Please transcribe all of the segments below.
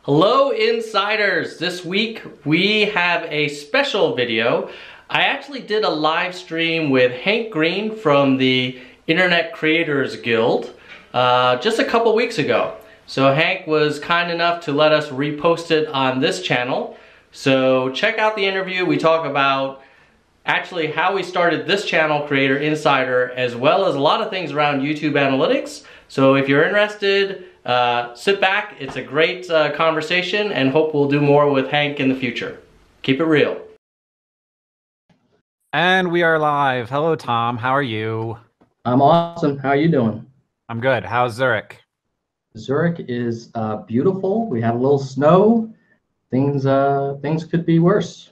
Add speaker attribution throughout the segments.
Speaker 1: Hello Insiders! This week we have a special video. I actually did a live stream with Hank Green from the Internet Creators Guild just a couple weeks ago. So Hank was kind enough to let us repost it on this channel. So check out the interview. We talk about actually how we started this channel, Creator Insider, as well as a lot of things around YouTube analytics. So if you're interested, sit back. It's a great conversation, and hope we'll do more with Hank in the future. Keep it real.
Speaker 2: And we are live. Hello, Tom. How are you?
Speaker 3: I'm awesome. How are you doing?
Speaker 2: I'm good. How's Zurich?
Speaker 3: Zurich is beautiful. We had a little snow. Things could be worse.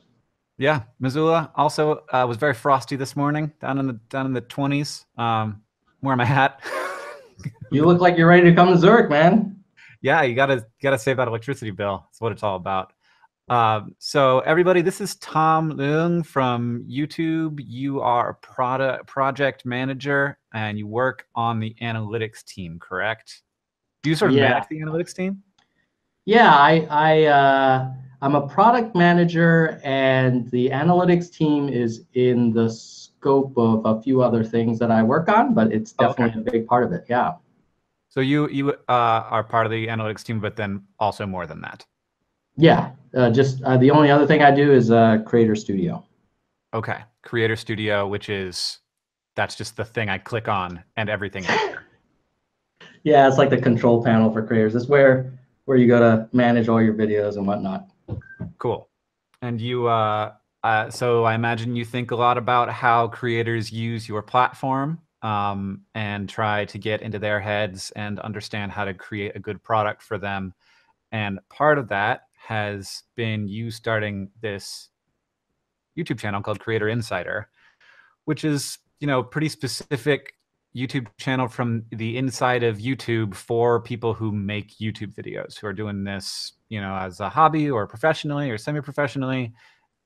Speaker 2: Yeah, Missoula also was very frosty this morning, down in the 20s. Wearing my hat.
Speaker 3: You look like you're ready to come to Zurich, man.
Speaker 2: Yeah, you gotta save that electricity bill. That's what it's all about. So everybody, this is Tom Leung from YouTube. You are a project manager and you work on the analytics team, correct? Do you sort of manage the analytics team?
Speaker 3: Yeah, I'm a product manager, and the analytics team is in the scope of a few other things that I work on, but it's definitely a big part of it. Yeah.
Speaker 2: So you are part of the analytics team, but then also more than that.
Speaker 3: Yeah, just the only other thing I do is Creator Studio.
Speaker 2: Okay, Creator Studio, that's just the thing I click on and everything is there.
Speaker 3: Yeah, it's like the control panel for creators. It's where you go to manage all your videos and whatnot.
Speaker 2: Cool. And you, so I imagine you think a lot about how creators use your platform and try to get into their heads and understand how to create a good product for them. And part of that has been you starting this YouTube channel called Creator Insider, which is, pretty specific YouTube channel from the inside of YouTube for people who make YouTube videos, who are doing this, as a hobby or professionally or semi-professionally.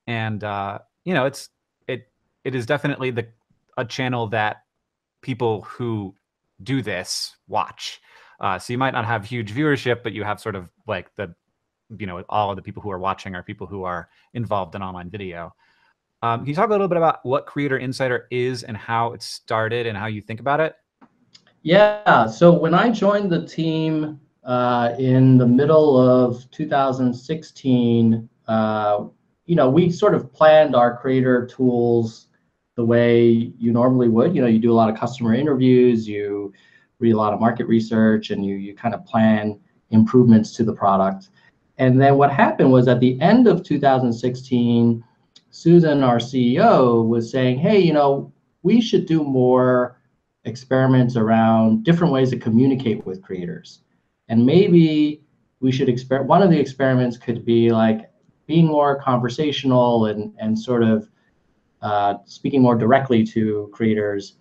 Speaker 2: And, it is definitely a channel that people who do this watch. So you might not have huge viewership, but you have sort of like all of the people who are watching are people who are involved in online video. Can you talk a little bit about what Creator Insider is and how it started and how you think about it?
Speaker 3: Yeah, so when I joined the team in the middle of 2016, we sort of planned our creator tools the way you normally would. You do a lot of customer interviews, you read a lot of market research, and you kind of plan improvements to the product. And then what happened was at the end of 2016, Susan, our CEO, was saying, hey, we should do more experiments around different ways to communicate with creators. And maybe we should one of the experiments could be like being more conversational and sort of speaking more directly to creators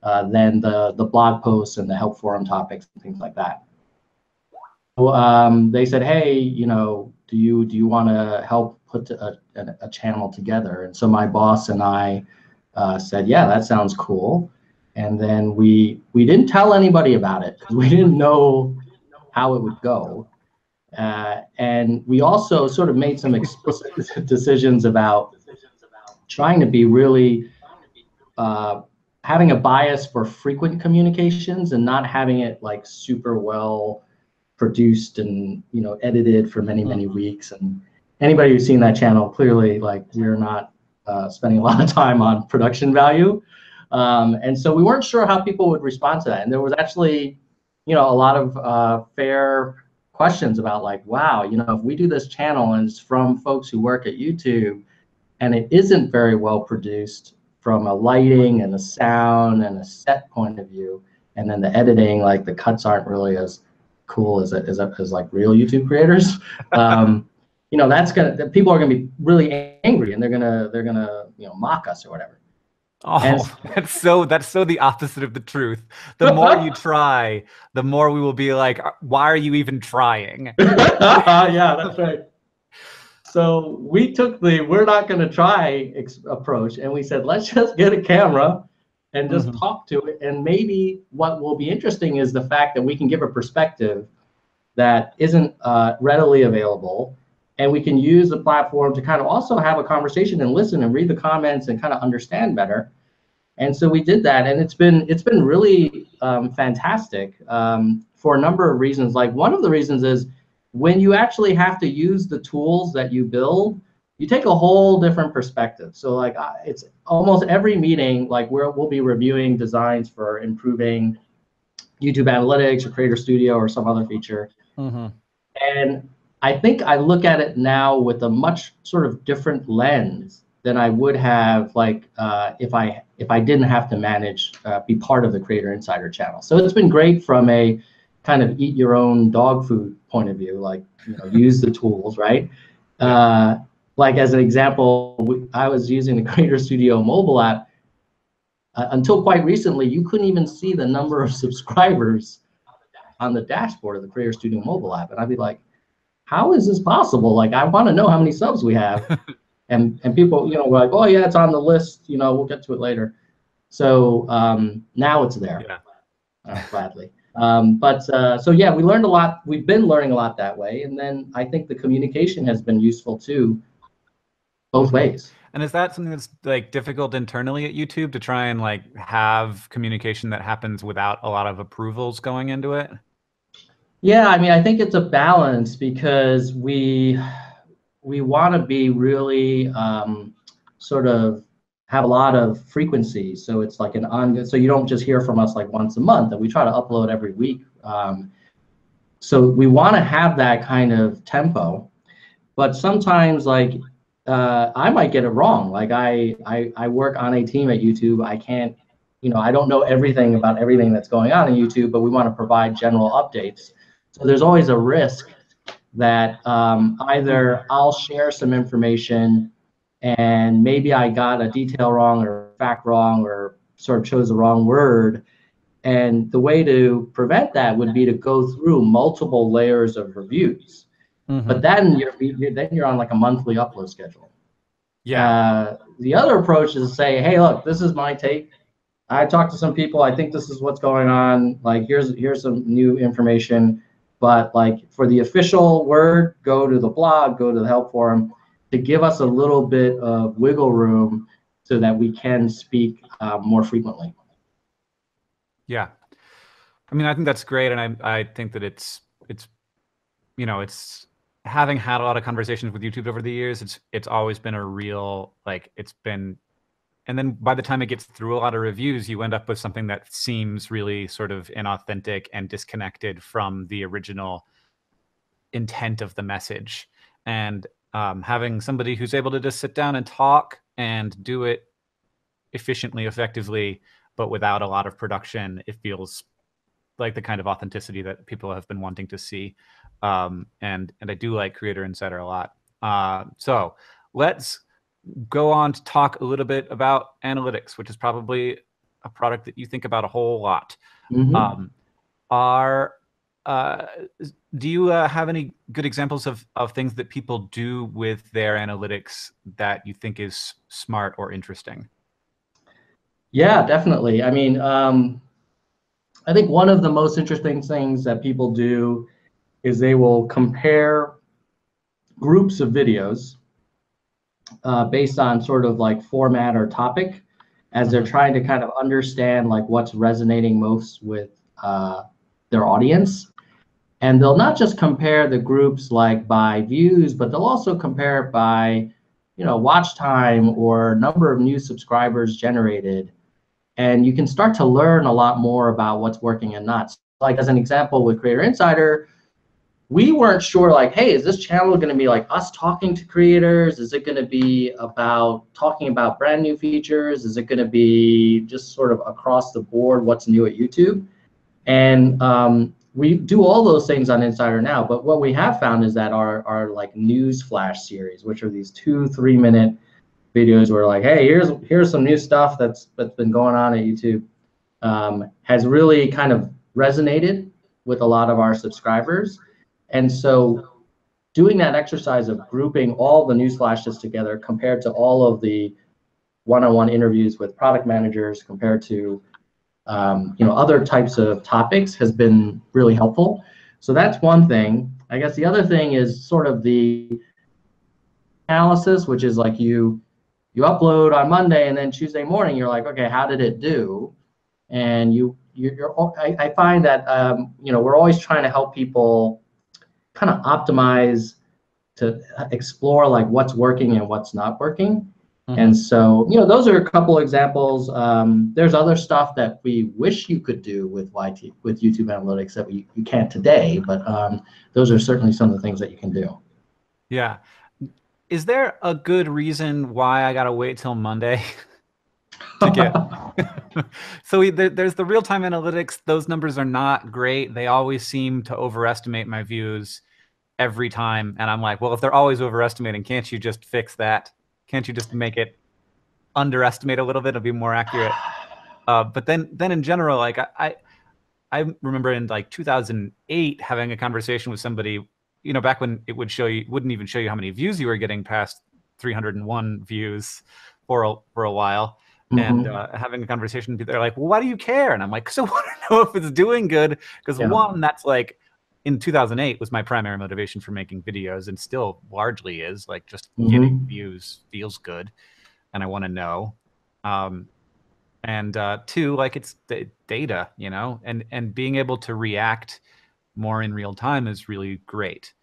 Speaker 3: than the blog posts and the help forum topics and things like that. So they said, hey, do you want to help put a channel together? And so my boss and I said, yeah, that sounds cool. And then we didn't tell anybody about it because we didn't know how it would go. And we also sort of made some explicit decisions about trying to be really having a bias for frequent communications and not having it like super well produced and edited for many weeks. And anybody who's seen that channel, clearly like we're not spending a lot of time on production value. And so we weren't sure how people would respond to that. And there was actually, a lot of fair questions about like, wow, if we do this channel and it's from folks who work at YouTube and it isn't very well produced from a lighting and a sound and a set point of view, and then the editing, like the cuts aren't really as cool as like real YouTube creators, people are gonna be really angry and they're gonna mock us or whatever.
Speaker 2: Oh, that's so the opposite of the truth. The more you try, the more we will be like, why are you even trying?
Speaker 3: Yeah, that's right. So we took the we're not going to try approach, and we said, let's just get a camera and just talk to it. And maybe what will be interesting is the fact that we can give a perspective that isn't readily available. And we can use the platform to kind of also have a conversation and listen and read the comments and kind of understand better. And so we did that, and it's been really fantastic for a number of reasons. Like, one of the reasons is when you actually have to use the tools that you build, you take a whole different perspective. So like it's almost every meeting, like we'll be reviewing designs for improving YouTube Analytics or Creator Studio or some other feature. And I think I look at it now with a much sort of different lens than I would have like if I didn't have to manage, be part of the Creator Insider channel. So it's been great from a kind of eat your own dog food point of view, like, you know, use the tools, right? Like as an example, I was using the Creator Studio mobile app. Until quite recently, you couldn't even see the number of subscribers on the dashboard of the Creator Studio mobile app. And I'd be like, how is this possible? Like, I want to know how many subs we have. And people, you know, were like, oh yeah, it's on the list. You know, we'll get to it later. So now it's there, gladly. So yeah, we learned a lot. We've been learning a lot that way. And then I think the communication has been useful too, both ways.
Speaker 2: And is that something that's like difficult internally at YouTube to try and like have communication that happens without a lot of approvals going into it?
Speaker 3: Yeah, I mean, I think it's a balance because we want to be really sort of have a lot of frequency. So it's like an ongoing, so you don't just hear from us like once a month, and we try to upload every week. So we want to have that kind of tempo, but sometimes like I might get it wrong. Like I work on a team at YouTube. I can't, you know, I don't know everything about everything that's going on in YouTube, but we want to provide general updates. So there's always a risk that either I'll share some information and maybe I got a detail wrong or fact wrong or sort of chose the wrong word. And the way to prevent that would be to go through multiple layers of reviews. But then you're on like a monthly upload schedule. The other approach is to say, hey, look, this is my take. I talked to some people. I think this is what's going on. Like, here's some new information. But like for the official word, go to the blog, go to the help forum to give us a little bit of wiggle room so that we can speak more frequently.
Speaker 2: Yeah, I mean, I think that's great, and I think that it's you know, it's having had a lot of conversations with YouTube over the years. It's always been a real like it's been. And then by the time it gets through a lot of reviews, you end up with something that seems really sort of inauthentic and disconnected from the original intent of the message. And having somebody who's able to just sit down and talk and do it efficiently, effectively, but without a lot of production, it feels like the kind of authenticity that people have been wanting to see. And I do like Creator Insider a lot. So let's go on to talk a little bit about analytics, which is probably a product that you think about a whole lot. Do you have any good examples of things that people do with their analytics that you think is smart or interesting?
Speaker 3: Yeah, definitely. I mean, I think one of the most interesting things that people do is they will compare groups of videos based on sort of like format or topic as they're trying to kind of understand like what's resonating most with their audience. And they'll not just compare the groups like by views, but they'll also compare it by, you know, watch time or number of new subscribers generated. And you can start to learn a lot more about what's working and not. Like as an example with Creator Insider, we weren't sure like, hey, is this channel going to be like us talking to creators? Is it going to be about talking about brand new features? Is it going to be just sort of across the board what's new at YouTube? And we do all those things on Insider now, but what we have found is that our like news flash series, which are these 2-3 minute videos where like, hey, here's some new stuff that's been going on at YouTube, has really kind of resonated with a lot of our subscribers. And so doing that exercise of grouping all the news flashes together compared to all of the one-on-one interviews with product managers compared to you know, other types of topics has been really helpful. So that's one thing. I guess the other thing is sort of the analysis, which is like you upload on Monday and then Tuesday morning you're like, okay, how did it do? And I find that we're always trying to help people kind of optimize to explore like what's working and what's not working. And so, those are a couple examples. There's other stuff that we wish you could do with YouTube Analytics that you can't today, but those are certainly some of the things that you can do.
Speaker 2: Yeah. Is there a good reason why I gotta wait till Monday to get? So there's the real-time analytics. Those numbers are not great. They always seem to overestimate my views every time, and I'm like, well, if they're always overestimating, can't you just fix that? Can't you just make it underestimate a little bit? It'll be more accurate. But then in general, like I remember in like 2008 having a conversation with somebody, back when it wouldn't even show you how many views you were getting past 301 views for a while. And having a conversation, they're like, well, why do you care? And I'm like, so I want to know if it's doing good. Because one, that's like, in 2008 was my primary motivation for making videos, and still largely is, like, just getting views feels good, and I want to know. And two, like, it's data, and being able to react more in real time is really great.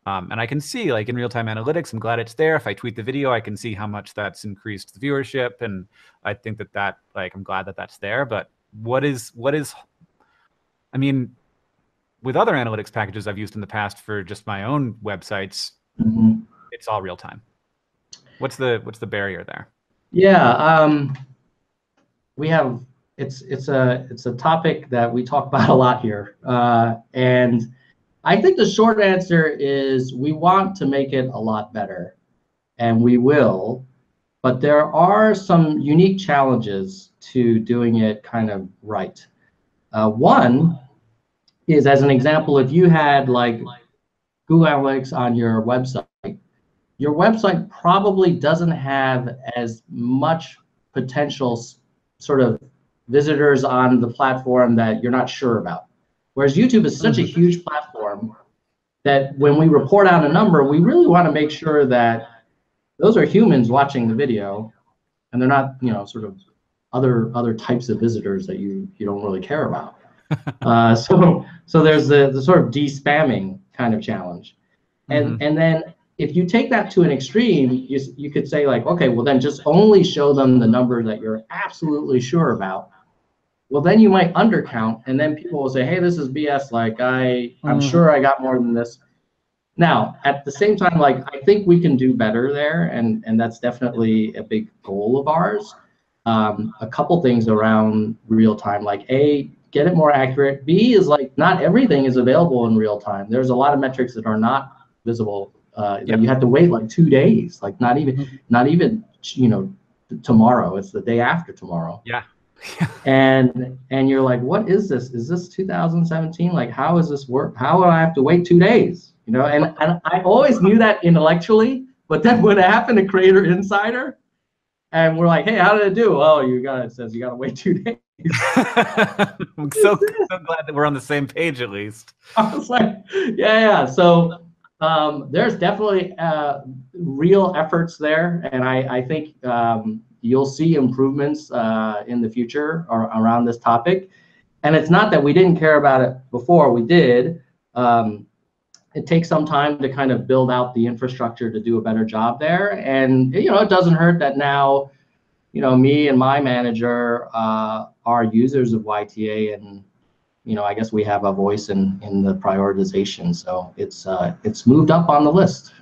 Speaker 2: And I can see, like, in real-time analytics, I'm glad it's there. If I tweet the video, I can see how much that's increased the viewership, and I think that like, I'm glad that that's there. But what is I mean, with other analytics packages I've used in the past for just my own websites, it's all real time. What's the barrier there?
Speaker 3: Yeah, it's a topic that we talk about a lot here, and I think the short answer is we want to make it a lot better, and we will, but there are some unique challenges to doing it kind of right. One is, as an example, if you had like Google Analytics on your website probably doesn't have as much potential sort of visitors on the platform that you're not sure about. Whereas YouTube is such a huge platform that when we report out a number, we really want to make sure that those are humans watching the video, and they're not, sort of other types of visitors that you don't really care about. So there's the sort of de-spamming kind of challenge. And then if you take that to an extreme, you could say like, okay, well then just only show them the number that you're absolutely sure about. Well, then you might undercount, and then people will say, hey, this is BS. Like, I'm sure I got more than this. Now, at the same time, like, I think we can do better there, and that's definitely a big goal of ours. A couple things around real time, like A, get it more accurate. B is like, not everything is available in real time. There's a lot of metrics that are not visible. That you have to wait like 2 days, like not even tomorrow. It's the day after tomorrow.
Speaker 2: Yeah.
Speaker 3: and you're like, what is this? Is this 2017? Like, how does this work? How do I have to wait 2 days? And I always knew that intellectually, but then when it happened to Creator Insider, and we're like, hey, how did it do? Oh, it says you gotta wait 2 days.
Speaker 2: I'm so glad that we're on the same page at least.
Speaker 3: I was like, yeah. So there's definitely real efforts there, and I think you'll see improvements in the future around this topic. And it's not that we didn't care about it before, we did. It takes some time to kind of build out the infrastructure to do a better job there. And it doesn't hurt that now, me and my manager are users of YTA, and I guess we have a voice in the prioritization. So it's moved up on the list.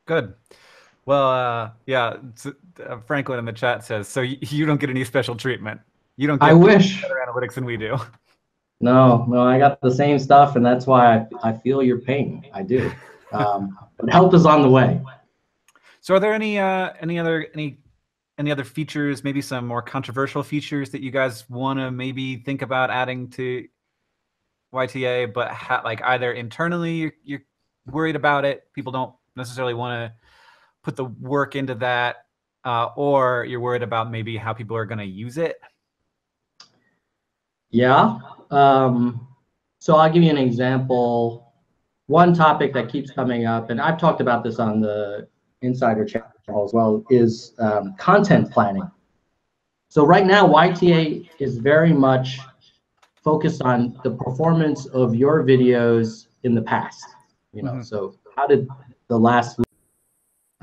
Speaker 2: Good. Well, yeah. Franklin in the chat says, so you don't get any special treatment. You don't get better analytics than we do.
Speaker 3: No, I got the same stuff, and that's why I feel your pain. I do. But help is on the way.
Speaker 2: So are there any other features, maybe some more controversial features that you guys want to maybe think about adding to YTA, but like either internally you're worried about it, people don't necessarily want to put the work into that, or you're worried about maybe how people are going to use it?
Speaker 3: Yeah. So I'll give you an example. One topic that keeps coming up, and I've talked about this on the Insider channel as well, is content planning. So right now, YTA is very much focused on the performance of your videos in the past. You know, so how did the last?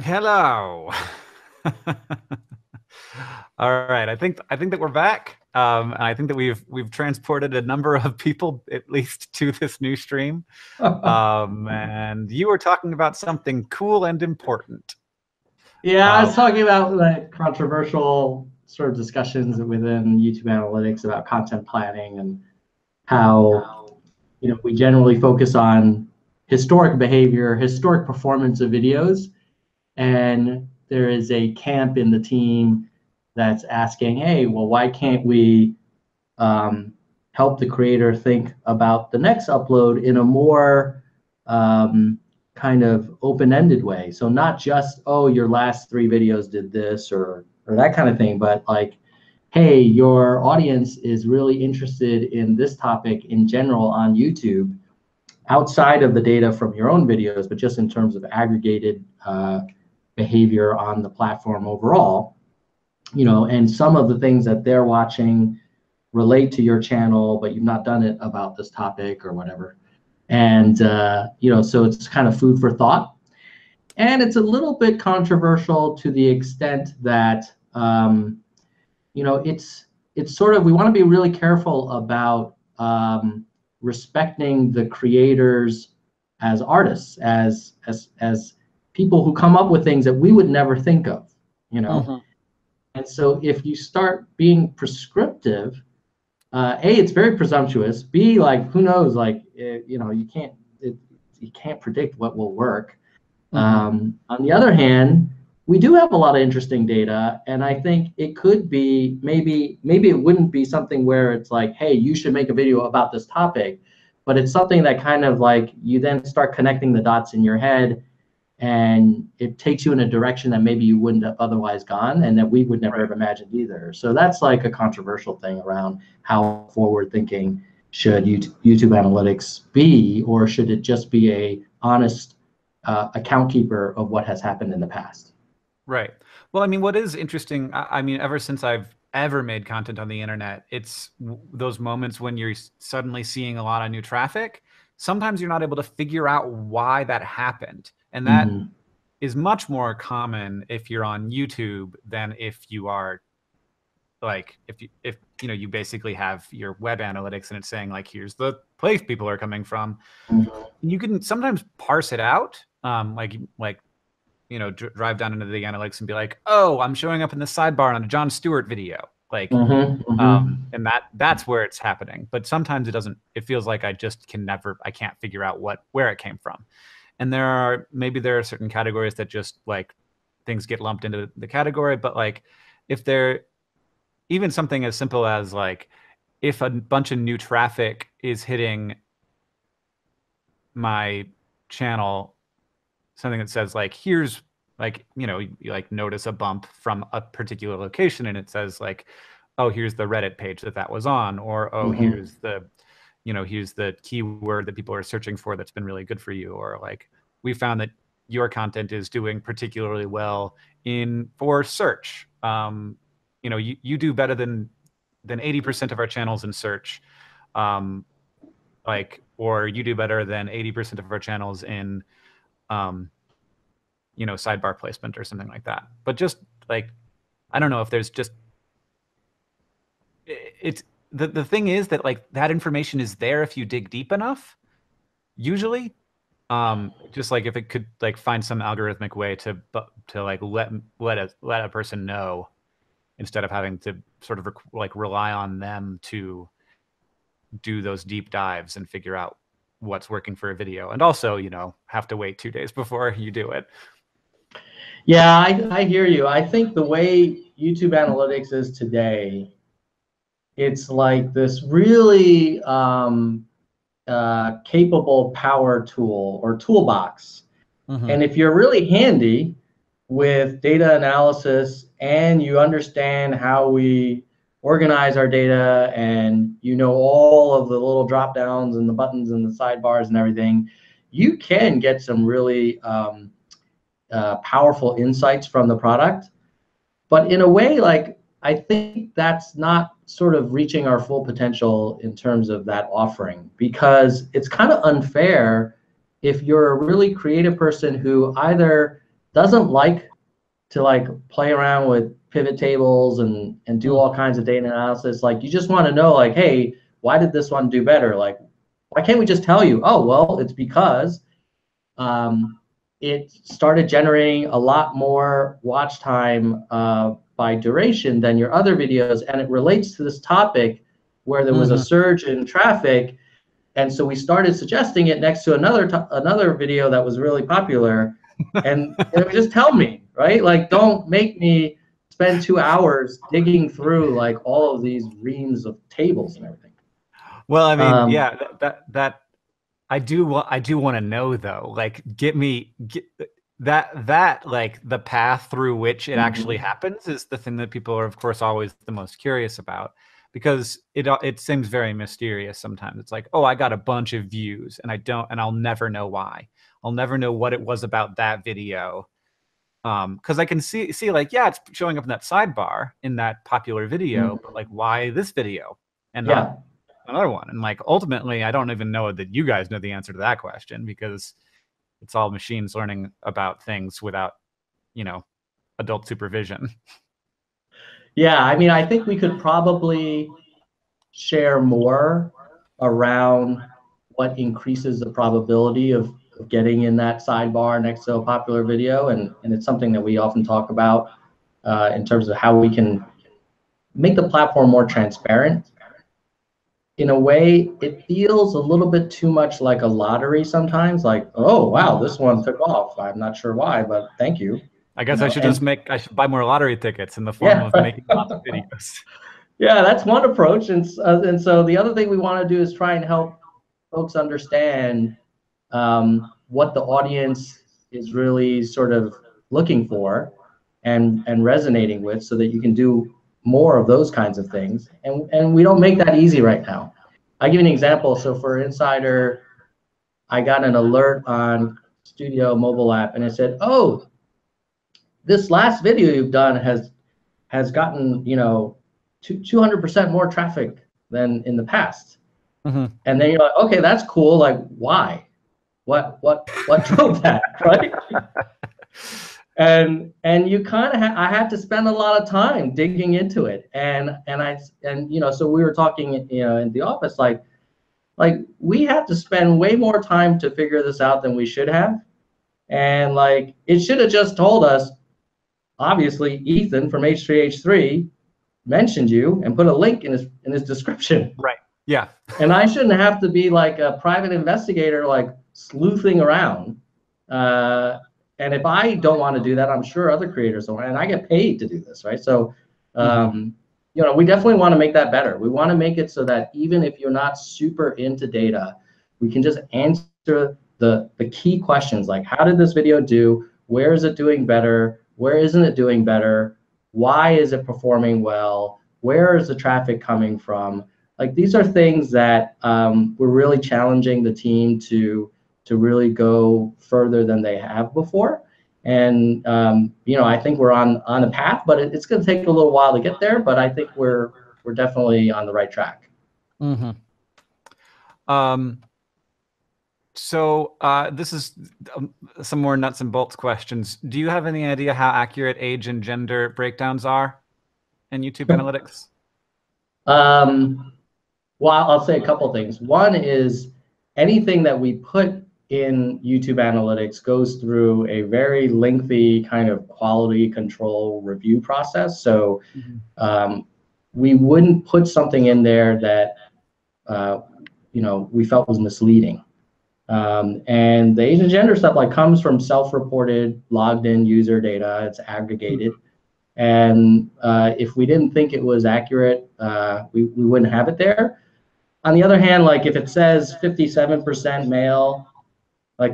Speaker 2: Hello. All right, I think that we're back. And I think that we've transported a number of people at least to this new stream. And you were talking about something cool and important.
Speaker 3: Yeah, I was talking about like controversial sort of discussions within YouTube analytics about content planning and how, you know, we generally focus on historic behavior, historic performance of videos, and there is a camp in the team that's asking, hey, well, why can't we help the creator think about the next upload in a more kind of open-ended way? So not just, oh, your last 3 videos did this or that kind of thing, but like, hey, your audience is really interested in this topic in general on YouTube, outside of the data from your own videos, but just in terms of aggregated behavior on the platform overall, you know, and some of the things that they're watching relate to your channel, but you've not done it about this topic or whatever. And, you know, so it's kind of food for thought. And it's a little bit controversial to the extent that, you know, it's sort of, we want to be really careful about respecting the creators as artists, as people who come up with things that we would never think of, you know. And so if you start being prescriptive, A, it's very presumptuous. B, like, who knows, like, you know, you can't predict what will work. On the other hand, we do have a lot of interesting data, and I think it could be, maybe it wouldn't be something where it's like, hey, you should make a video about this topic, but it's something that kind of like, you then start connecting the dots in your head, and it takes you in a direction that maybe you wouldn't have otherwise gone, and that we would never have imagined either. So that's like a controversial thing around how forward-thinking should YouTube analytics be, or should it just be a honest account keeper of what has happened in the past?
Speaker 2: Right. Well, I mean, what is interesting, I mean, ever since I've ever made content on the internet, it's those moments when you're suddenly seeing a lot of new traffic. Sometimes you're not able to figure out why that happened. And that is much more common if you're on YouTube than if you are like, if you know, you basically have your web analytics and it's saying like, here's the place people are coming from. You can sometimes parse it out. Like, you know, drive down into the analytics and be like, oh, I'm showing up in the sidebar on a Jon Stewart video. Like, and that's where it's happening. But sometimes it doesn't, it feels like I just I can't figure out where it came from. And maybe there are certain categories that just like things get lumped into the category. But like, if they're even something as simple as like, if a bunch of new traffic is hitting my channel, something that says like, here's like, you know, you like notice a bump from a particular location and it says like, oh, here's the Reddit page that was on, or oh, here's the, you know, here's the keyword that people are searching for that's been really good for you, or like, we found that your content is doing particularly well for search. You know, you do better than 80% of our channels in search, like, or you do better than 80% of our channels in you know, sidebar placement or something like that. But just like, I don't know if there's just, it's the thing is that like that information is there if you dig deep enough, usually. Just like if it could like find some algorithmic way to like let a person know, instead of having to sort of like rely on them to do those deep dives and figure out what's working for a video, and also, you know, have to wait 2 days before you do it.
Speaker 3: Yeah, I hear you. I think the way YouTube analytics is today, it's like this really capable power tool or toolbox. And if you're really handy with data analysis and you understand how we organize our data, and you know all of the little drop downs and the buttons and the sidebars and everything, you can get some really powerful insights from the product. But in a way, like, I think that's not sort of reaching our full potential in terms of that offering, because it's kind of unfair if you're a really creative person who either doesn't like to like play around with pivot tables and do all kinds of data analysis. Like, you just want to know, like, hey, why did this one do better? Like, why can't we just tell you, oh, well, it's because it started generating a lot more watch time by duration than your other videos, and it relates to this topic where there was a surge in traffic, and so we started suggesting it next to another video that was really popular, and it would just tell me, right? Like, don't make me spend 2 hours digging through like all of these reams of tables and everything.
Speaker 2: Well, I mean, yeah, that I do want to know though. Like, get that like the path through which it actually happens is the thing that people are, of course, always the most curious about, because it seems very mysterious sometimes. It's like, oh, I got a bunch of views and I'll never know why. I'll never know what it was about that video. Because I can see like, yeah, it's showing up in that sidebar in that popular video, but like, why this video and not another one? And like, ultimately, I don't even know that you guys know the answer to that question, because it's all machines learning about things without, adult supervision.
Speaker 3: Yeah, I mean, I think we could probably share more around what increases the probability of getting in that sidebar next to a popular video, and it's something that we often talk about in terms of how we can make the platform more transparent. In a way, it feels a little bit too much like a lottery sometimes, like, oh, wow, this one took off. I'm not sure why, but thank you.
Speaker 2: I guess I should buy more lottery tickets in the form of making lots of videos.
Speaker 3: Yeah, that's one approach. And so the other thing we want to do is try and help folks understand what the audience is really sort of looking for and resonating with, so that you can do more of those kinds of things. And we don't make that easy right now. I'll give you an example. So for Insider, I got an alert on Studio mobile app, and it said, oh, this last video you've done has gotten 200% more traffic than in the past. And then you're like, okay, that's cool. Like, why? What drove that, right? And you kind of I had to spend a lot of time digging into it, and so we were talking in the office, like we had to spend way more time to figure this out than we should have, and like it should have just told us, obviously Ethan from H3H3 mentioned you and put a link in his description.
Speaker 2: Right. Yeah.
Speaker 3: And I shouldn't have to be like a private investigator, like sleuthing around. And if I don't want to do that, I'm sure other creators don't, and I get paid to do this, right? So, we definitely want to make that better. We want to make it so that even if you're not super into data, we can just answer the key questions, like, how did this video do? Where is it doing better? Where isn't it doing better? Why is it performing well? Where is the traffic coming from? Like, these are things that we're really challenging the team to really go further than they have before. And I think we're on a path, but it's going to take a little while to get there. But I think we're definitely on the right track.
Speaker 2: So this is some more nuts and bolts questions. Do you have any idea how accurate age and gender breakdowns are in YouTube analytics?
Speaker 3: Well, I'll say a couple things. One is anything that we put in YouTube analytics goes through a very lengthy kind of quality control review process. So we wouldn't put something in there that we felt was misleading. And the age and gender stuff comes from self-reported logged in user data. It's aggregated. And if we didn't think it was accurate, we wouldn't have it there. On the other hand, if it says 57% male,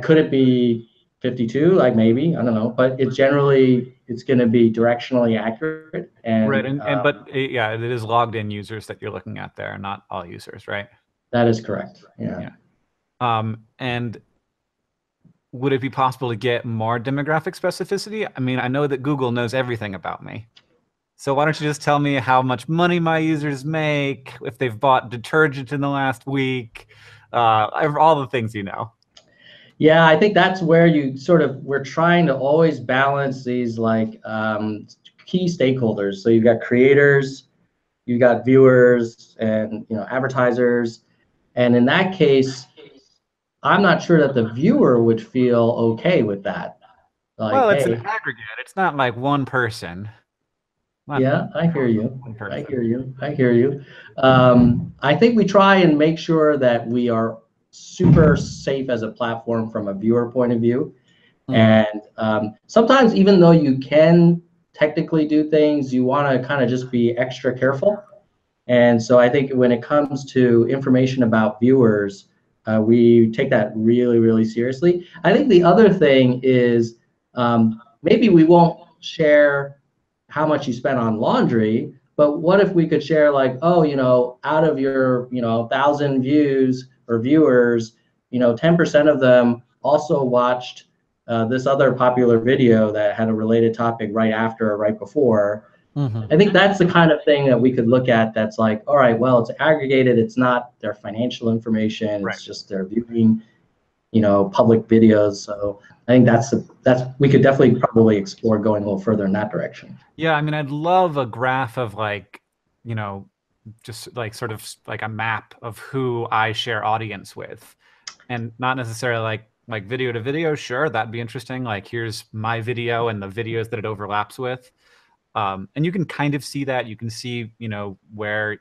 Speaker 3: could it be 52, like maybe, I don't know, but it's generally, it's going to be directionally accurate. And
Speaker 2: right, and but yeah, it is logged in users that you're looking at there, not all users, right?
Speaker 3: that is correct. Yeah.
Speaker 2: And would it be possible to get more demographic specificity? I mean, I know that Google knows everything about me. So why don't you just tell me how much money my users make, if they've bought detergent in the last week, all the things you know.
Speaker 3: Yeah, I think that's where you sort of, we're trying to always balance these like key stakeholders. So you've got creators, you've got viewers, and advertisers. And in that case, I'm not sure that the viewer would feel okay with that. Like,
Speaker 2: Well, it's
Speaker 3: hey,
Speaker 2: an aggregate. It's not like one person.
Speaker 3: yeah, I hear you.
Speaker 2: One
Speaker 3: I
Speaker 2: person.
Speaker 3: hear you. I hear you. I think we try and make sure that we are super safe as a platform from a viewer point of view. And sometimes, even though you can technically do things, you want to kind of just be extra careful. And so I think when it comes to information about viewers, we take that really, really seriously. I think the other thing is maybe we won't share how much you spent on laundry, but what if we could share like, oh, out of your, 1,000 views or viewers, 10% of them also watched this other popular video that had a related topic right after or right before. I think that's the kind of thing that we could look at that's like, all right, well, it's aggregated. It's not their financial information. It's just their viewing, public videos. So I think that's we could definitely probably explore going a little further in that direction.
Speaker 2: Yeah, I mean, I'd love a graph of like, just like sort of like a map of who I share audience with, and not necessarily like video to video. Sure, that'd be interesting. Like, here's my video and the videos that it overlaps with. And you can kind of see that. You can see, where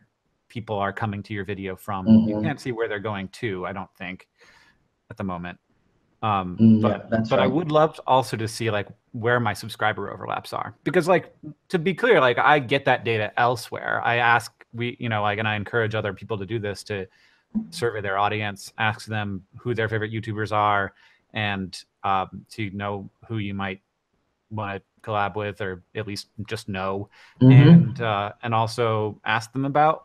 Speaker 2: people are coming to your video from. You can't see where they're going to, I don't think, at the moment.
Speaker 3: Yeah, that's
Speaker 2: but
Speaker 3: right.
Speaker 2: I would love also to see like where my subscriber overlaps are, because like, to be clear, like I get that data elsewhere. I ask and I encourage other people to do this, to survey their audience, ask them who their favorite YouTubers are, and to know who you might want to collab with, or at least just know, and also ask them about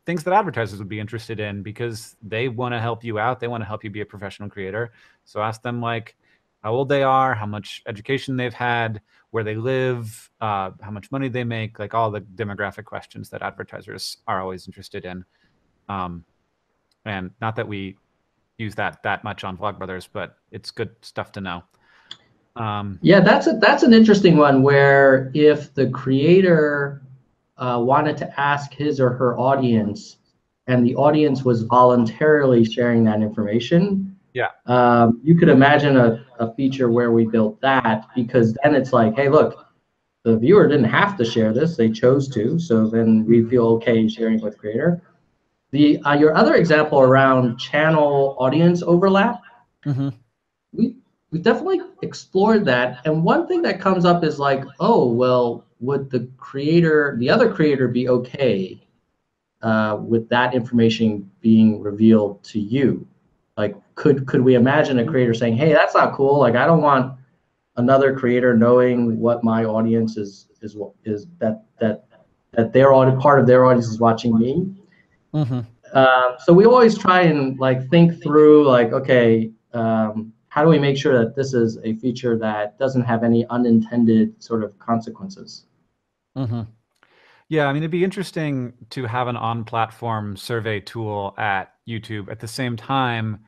Speaker 2: things that advertisers would be interested in, because they want to help you out. They want to help you be a professional creator. So ask them like how old they are, how much education they've had, where they live, how much money they make, like all the demographic questions that advertisers are always interested in. And not that we use that much on Vlogbrothers, but it's good stuff to know.
Speaker 3: Yeah, that's an interesting one, where if the creator wanted to ask his or her audience, and the audience was voluntarily sharing that information, you could imagine a feature where we built that, because then it's like, hey, look, the viewer didn't have to share this, they chose to, so then we feel okay sharing with creator. Your other example around channel audience overlap, we definitely explored that, and one thing that comes up is like, oh, well, would the other creator be okay with that information being revealed to you? Like, could we imagine a creator saying, hey, that's not cool, like I don't want another creator knowing what my audience is that part of their audience is watching me. So we always try and like think through like, okay, how do we make sure that this is a feature that doesn't have any unintended sort of consequences?
Speaker 2: Yeah, I mean, it'd be interesting to have an on-platform survey tool at YouTube. At the same time,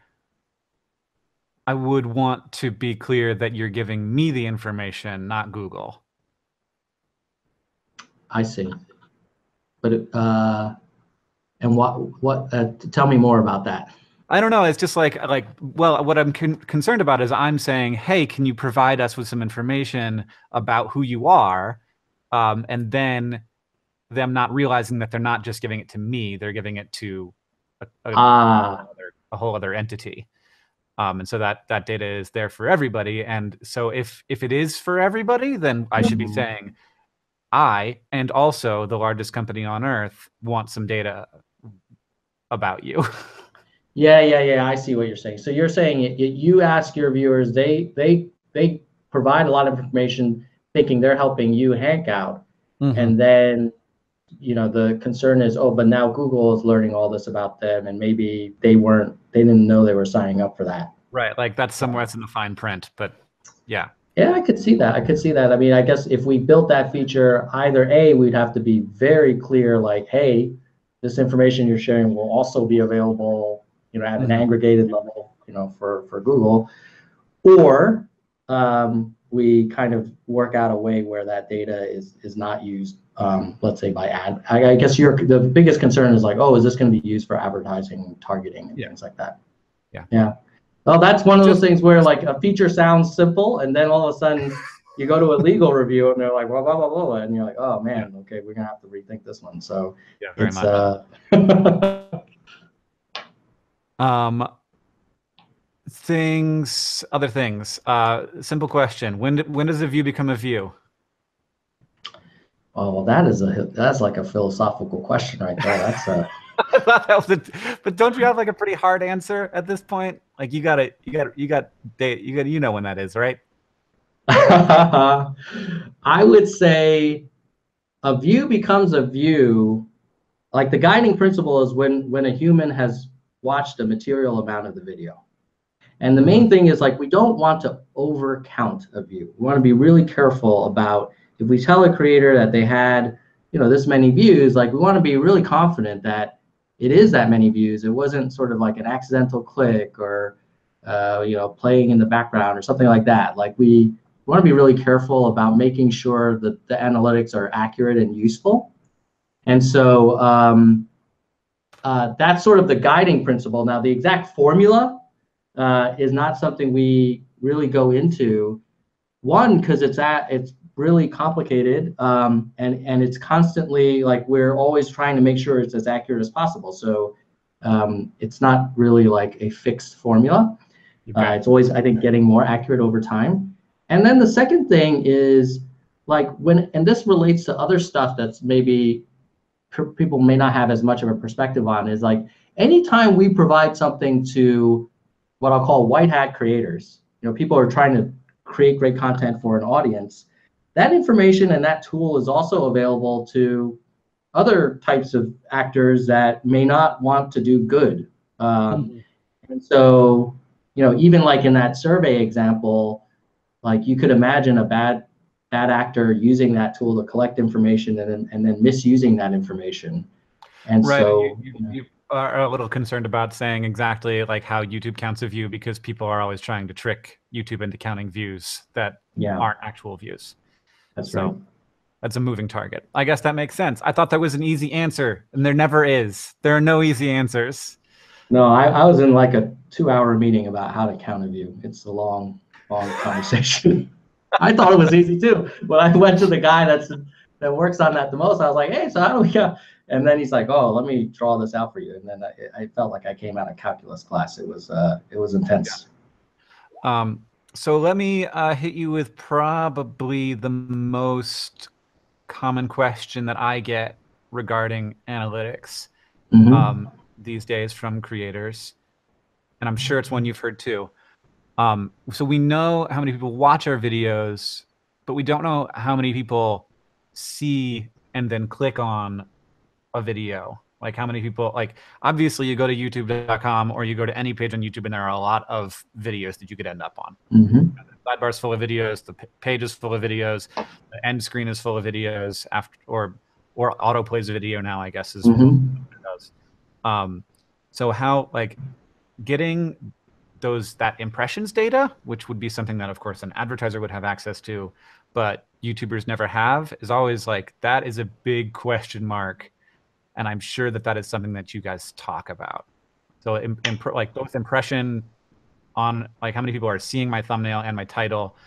Speaker 2: I would want to be clear that you're giving me the information, not Google.
Speaker 3: I see. But and what? Tell me more about that.
Speaker 2: I don't know. It's just like well, what I'm concerned about is I'm saying, hey, can you provide us with some information about who you are, and then them not realizing that they're not just giving it to me, they're giving it to a whole other entity. And so that data is there for everybody. And so if it is for everybody, then I should be saying, I, and also the largest company on earth, want some data about you.
Speaker 3: Yeah. I see what you're saying. So you're saying you ask your viewers, they they provide a lot of information thinking they're helping you, Hank, out. And then, you know, the concern is, oh, but now Google is learning all this about them, and maybe they didn't know they were signing up for that.
Speaker 2: Right, like that's somewhere that's in the fine print, but yeah.
Speaker 3: Yeah, I could see that. I could see that. I mean, I guess if we built that feature, either A, we'd have to be very clear, like, hey, this information you're sharing will also be available, you know, at an aggregated level, you know, for Google, or we kind of work out a way where that data is not used, let's say by ad. I guess the biggest concern is like, oh, is this going to be used for advertising, targeting, and things like that?
Speaker 2: Yeah.
Speaker 3: Yeah. Well, that's one of those things where like a feature sounds simple, and then all of a sudden you go to a legal review and they're like, blah, blah, blah, blah, and you're like, oh man, okay, we're gonna have to rethink this one. So
Speaker 2: yeah, very
Speaker 3: it's
Speaker 2: other things. Simple question: when does a view become a view?
Speaker 3: Oh, well, that's like a philosophical question right there. That's a
Speaker 2: I thought that was but don't you have like a pretty hard answer at this point? Like you know when that is, right?
Speaker 3: I would say a view becomes a view. Like the guiding principle is when a human has watched a material amount of the video. And the main thing is like we don't want to overcount a view. We want to be really careful about if we tell a creator that they had, you know, this many views, like we want to be really confident that it is that many views. It wasn't sort of like an accidental click or, you know, playing in the background or something like that. Like we want to be really careful about making sure that the analytics are accurate and useful. And so that's sort of the guiding principle. Now, the exact formula is not something we really go into. One, because it's really complicated, and it's constantly like we're always trying to make sure it's as accurate as possible. So it's not really like a fixed formula. It's always, I think, getting more accurate over time. And then the second thing is like and this relates to other stuff that's maybe people may not have as much of a perspective on, is like anytime we provide something to what I'll call white hat creators, you know, people are trying to create great content for an audience, that information and that tool is also available to other types of actors that may not want to do good. And so, you know, even like in that survey example, like you could imagine a bad actor using that tool to collect information and then misusing that information. And
Speaker 2: right.
Speaker 3: so
Speaker 2: you are a little concerned about saying exactly like how YouTube counts a view, because people are always trying to trick YouTube into counting views that aren't actual views.
Speaker 3: That's right.
Speaker 2: That's a moving target. I guess that makes sense. I thought that was an easy answer, and there never is. There are no easy answers.
Speaker 3: No, I was in like a 2-hour meeting about how to count a view. It's a long conversation. I thought it was easy too. When I went to the guy that works on that the most, I was like, hey, so how do we count? And then he's like, oh, let me draw this out for you. And then I felt like I came out of calculus class. It was intense.
Speaker 2: Yeah. So let me hit you with probably the most common question that I get regarding analytics these days from creators. And I'm sure it's one you've heard too. So we know how many people watch our videos, but we don't know how many people see and then click on a video. Like how many people, like obviously you go to youtube.com or you go to any page on YouTube and there are a lot of videos that you could end up on. The sidebar's full of videos, the page is full of videos, the end screen is full of videos, or auto plays a video now, I guess is what it does. So how, like, getting that impressions data, which would be something that of course an advertiser would have access to, but YouTubers never have, is always like, that is a big question mark. And I'm sure that is something that you guys talk about. So like both impression on like how many people are seeing my thumbnail and my title,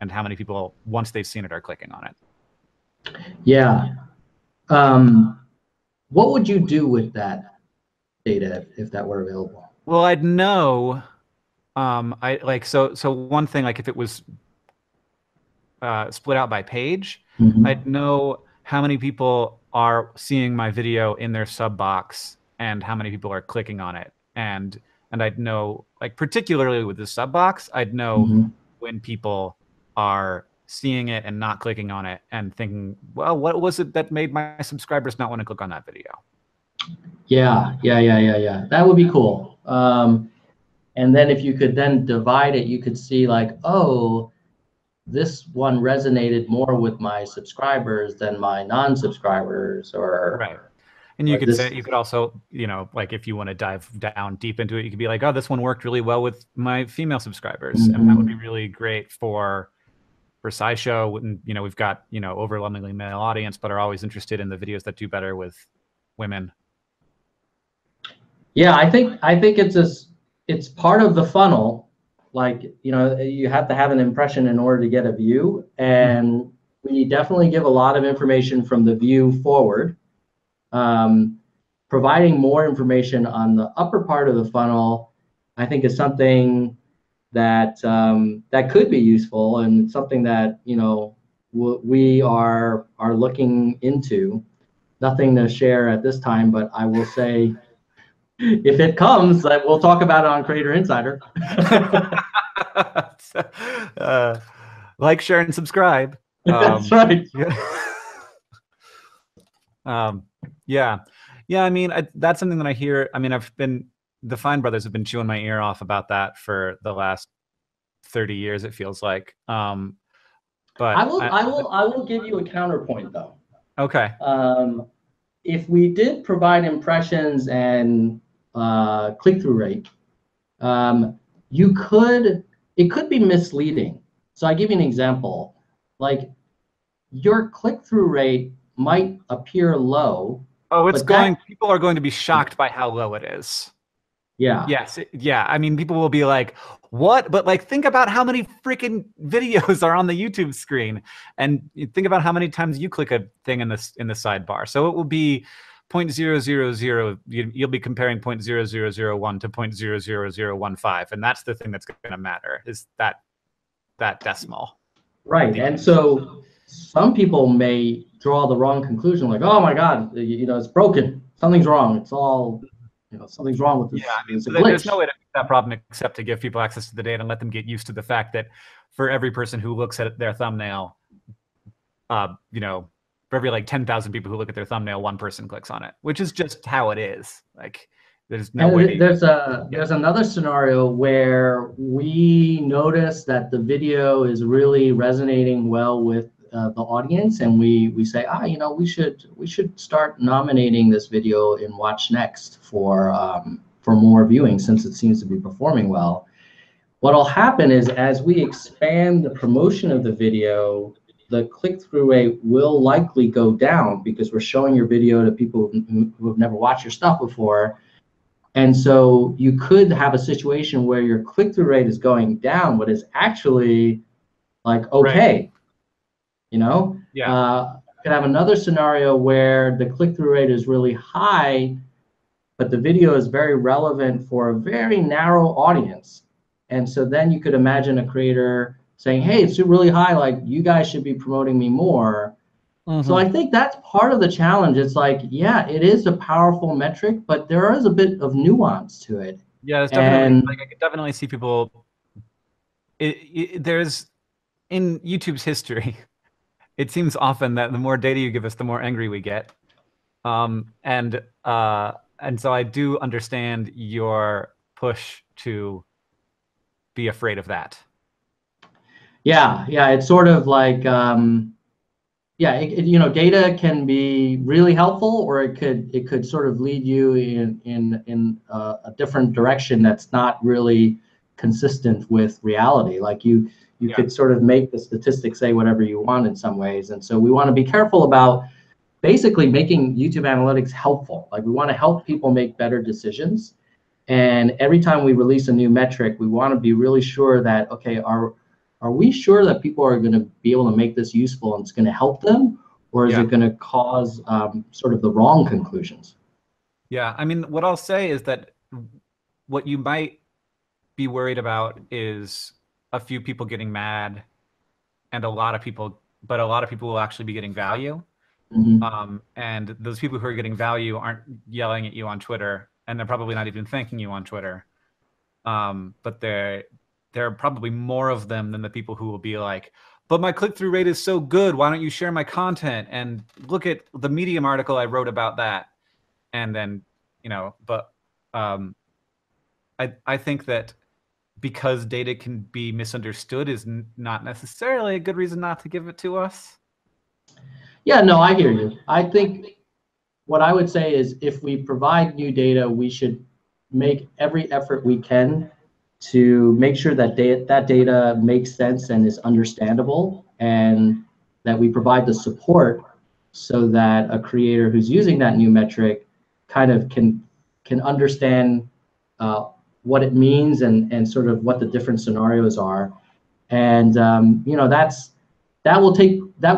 Speaker 2: and how many people, once they've seen it, are clicking on it.
Speaker 3: Yeah. What would you do with that data if that were available?
Speaker 2: Well, I'd know. So one thing, like if it was split out by page, I'd know how many people are seeing my video in their sub box and how many people are clicking on it. And I'd know, like particularly with the sub box, I'd know when people are seeing it and not clicking on it and thinking, well, what was it that made my subscribers not want to click on that video?
Speaker 3: Yeah. That would be cool. And then if you could then divide it, you could see like, oh, this one resonated more with my subscribers than my non-subscribers, or
Speaker 2: right. And you
Speaker 3: or
Speaker 2: could
Speaker 3: this.
Speaker 2: say, you could also, you know, like if you want to dive down deep into it, you could be like, oh, this one worked really well with my female subscribers. And that would be really great for SciShow. And, you know, we've got, you know, overwhelmingly male audience, but are always interested in the videos that do better with women.
Speaker 3: Yeah, I think it's part of the funnel. Like, you know, you have to have an impression in order to get a view, and we definitely give a lot of information from the view forward. Providing more information on the upper part of the funnel, I think, is something that that could be useful, and something that, you know, we are looking into. Nothing to share at this time, but I will say, if it comes, we'll talk about it on Creator Insider.
Speaker 2: Like, share, and subscribe.
Speaker 3: That's right.
Speaker 2: Yeah. I mean, that's something that I hear. I mean, the Fine Brothers have been chewing my ear off about that for the last 30 years. It feels like. But
Speaker 3: I will give you a counterpoint though.
Speaker 2: Okay.
Speaker 3: If we did provide impressions and click-through rate, it could be misleading. So I give you an example. Like, your click-through rate might appear low.
Speaker 2: Oh, people are going to be shocked by how low it is.
Speaker 3: Yeah.
Speaker 2: Yes. Yeah. I mean, people will be like, what? But like, think about how many freaking videos are on the YouTube screen, and think about how many times you click a thing in the sidebar. So it will be 0.000. You'll be comparing 0.0001 to 0.00015, and that's the thing that's going to matter, is that decimal.
Speaker 3: Right. And so some people may draw the wrong conclusion, like, oh my God, you know, it's broken. Something's wrong. It's all, you know, something's wrong with this.
Speaker 2: Yeah, I mean,
Speaker 3: it's a glitch.
Speaker 2: There's no way to fix that problem except to give people access to the data and let them get used to the fact that for every person who looks at their thumbnail, you know, for every like 10,000 people who look at their thumbnail, one person clicks on it, which is just how it is. Like, there's no way.
Speaker 3: There's another scenario where we notice that the video is really resonating well with the audience, and we say, you know, we should start nominating this video in Watch Next for more viewing, since it seems to be performing well. What'll happen is, as we expand the promotion of the video, the click-through rate will likely go down, because we're showing your video to people who have never watched your stuff before. And so you could have a situation where your click-through rate is going down, but it's actually like, okay. Right. You know?
Speaker 2: Yeah.
Speaker 3: You could have another scenario where the click-through rate is really high, but the video is very relevant for a very narrow audience. And so then you could imagine a creator saying, hey, it's really high, like, you guys should be promoting me more. So I think that's part of the challenge. It's like, yeah, it is a powerful metric, but there is a bit of nuance to it.
Speaker 2: Yeah, it's definitely, like, I could definitely see people. There's, in YouTube's history, it seems often that the more data you give us, the more angry we get. And so I do understand your push to be afraid of that.
Speaker 3: Yeah, it's sort of like, yeah, you know, data can be really helpful, or it could sort of lead you in a different direction that's not really consistent with reality. Like, you could sort of make the statistics say whatever you want in some ways. And so we want to be careful about basically making YouTube analytics helpful. Like, we want to help people make better decisions. And every time we release a new metric, we want to be really sure that, okay, are we sure that people are going to be able to make this useful and it's going to help them, or is it going to cause sort of the wrong conclusions?
Speaker 2: Yeah, I mean, what I'll say is that what you might be worried about is a few people getting mad, and a lot of people will actually be getting value. And those people who are getting value aren't yelling at you on Twitter, and they're probably not even thanking you on Twitter. But they're there are probably more of them than the people who will be like, but my click-through rate is so good, why don't you share my content? And look at the Medium article I wrote about that. And then, you know, but I think that because data can be misunderstood is not necessarily a good reason not to give it to us.
Speaker 3: Yeah, no, I hear you. I think what I would say is if we provide new data, we should make every effort we can to make sure that that data makes sense and is understandable, and that we provide the support so that a creator who's using that new metric kind of can understand what it means and sort of what the different scenarios are. And you know, that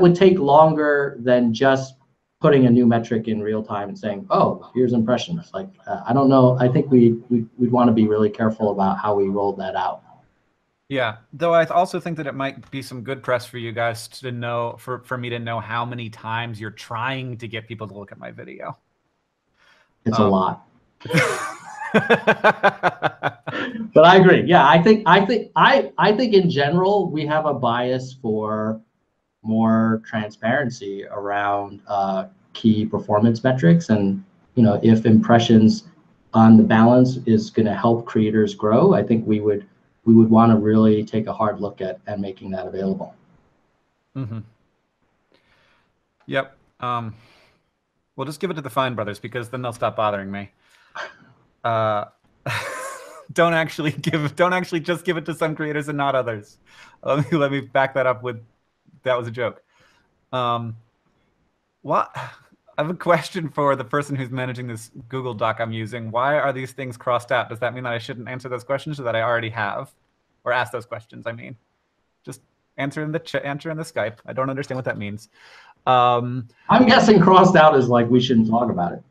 Speaker 3: would take longer than just putting a new metric in real time and saying, oh, here's impressions. Like, I don't know. I think we'd want to be really careful about how we roll that out.
Speaker 2: Yeah, though I also think that it might be some good press for you guys to know, for me to know how many times you're trying to get people to look at my video.
Speaker 3: It's a lot. But I agree. Yeah, I think in general we have a bias for more transparency around key performance metrics, and you know, if impressions on the balance is going to help creators grow, I think we would want to really take a hard look at making that available.
Speaker 2: Mm-hmm. Yep. We'll just give it to the Fine Brothers because then they'll stop bothering me. Don't actually just give it to some creators and not others. Let me back that up with, that was a joke. What? I have a question for the person who's managing this Google Doc I'm using. Why are these things crossed out? Does that mean that I shouldn't answer those questions, or that I already have, or ask those questions? I mean, just answer in the Skype. I don't understand what that means.
Speaker 3: I'm guessing crossed out is like we shouldn't talk about it.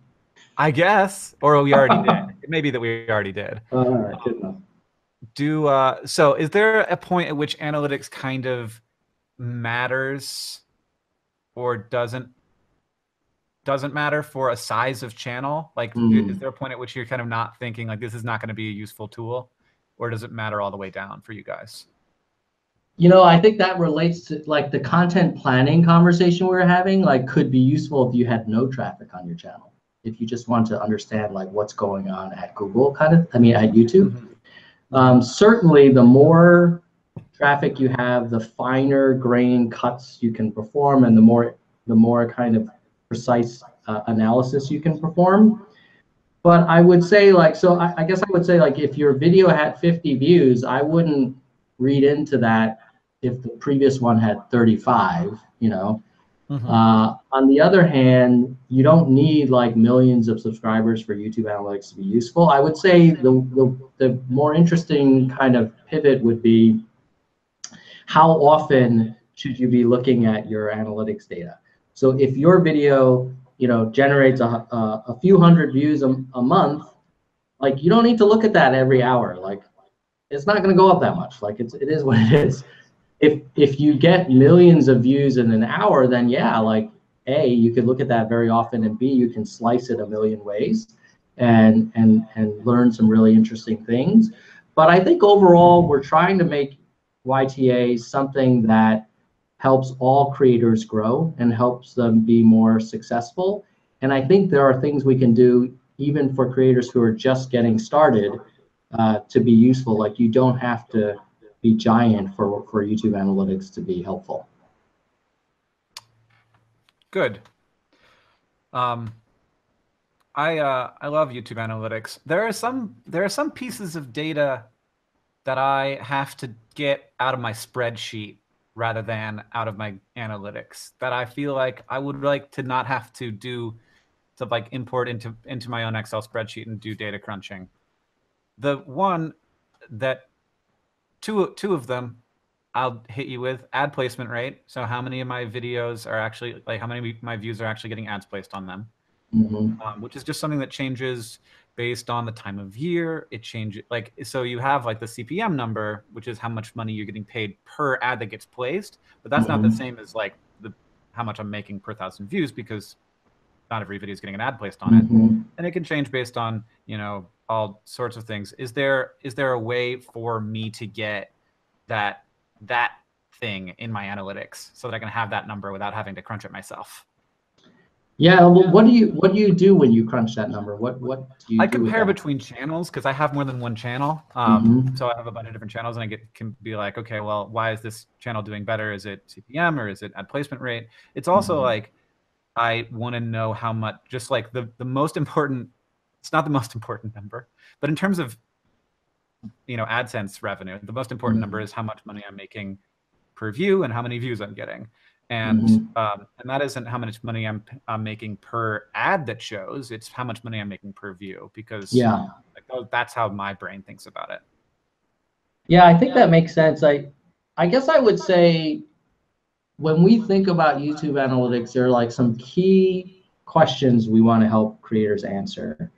Speaker 2: I guess, or we already did. It may be that we already did.
Speaker 3: All right, good enough.
Speaker 2: So is there a point at which analytics kind of matters or doesn't matter for a size of channel? Like, is there a point at which you're kind of not thinking like this is not going to be a useful tool, or does it matter all the way down for you guys?
Speaker 3: You know, I think that relates to like the content planning conversation we were having. Like, could be useful if you had no traffic on your channel, if you just want to understand like what's going on at Google, at YouTube. Mm-hmm. Certainly, the more traffic you have, the finer grain cuts you can perform, and the more kind of precise analysis you can perform. But I would say like, so I guess I would say like, if your video had 50 views, I wouldn't read into that if the previous one had 35, you know. Mm-hmm. On the other hand, you don't need like millions of subscribers for YouTube analytics to be useful. I would say the more interesting kind of pivot would be, how often should you be looking at your analytics data? So if your video, you know, generates a few hundred views a month, like you don't need to look at that every hour. Like, it's not going to go up that much. Like, it is what it is. If you get millions of views in an hour, then yeah, like A, you could look at that very often, and B, you can slice it a million ways and learn some really interesting things. But I think overall, we're trying to make YTA something that helps all creators grow and helps them be more successful. And I think there are things we can do even for creators who are just getting started to be useful. Like, you don't have to be giant for YouTube analytics to be helpful.
Speaker 2: Good. I love YouTube analytics. There are some pieces of data that I have to get out of my spreadsheet rather than out of my analytics, that I feel like I would like to not have to do to like import into my own Excel spreadsheet and do data crunching. The one that two of them I'll hit you with: ad placement rate. So how many of my videos are actually, like, how many of my views are actually getting ads placed on them? Mm-hmm. Which is just something that changes based on the time of year. It changes, like, so you have like the CPM number, which is how much money you're getting paid per ad that gets placed, but that's not the same as like how much I'm making per 1,000 views, because not every video is getting an ad placed on it. And it can change based on, you know, all sorts of things. Is there a way for me to get that thing in my analytics so that I can have that number without having to crunch it myself.
Speaker 3: Yeah, well, what do you do when you crunch that number? What do you
Speaker 2: I
Speaker 3: do with
Speaker 2: compare
Speaker 3: that?
Speaker 2: between channels because I have more than one channel. So I have a bunch of different channels, and can be like, okay, well, why is this channel doing better? Is it CPM or is it ad placement rate? It's also like, I want to know how much, just like the most important, it's not the most important number, but in terms of, AdSense revenue, the most important number is how much money I'm making per view and how many views I'm getting. And that isn't how much money I'm making per ad that shows. It's how much money I'm making per view, because that's how my brain thinks about it.
Speaker 3: Yeah, I think that makes sense. I guess I would say when we think about YouTube analytics, there are like some key questions we want to help creators answer.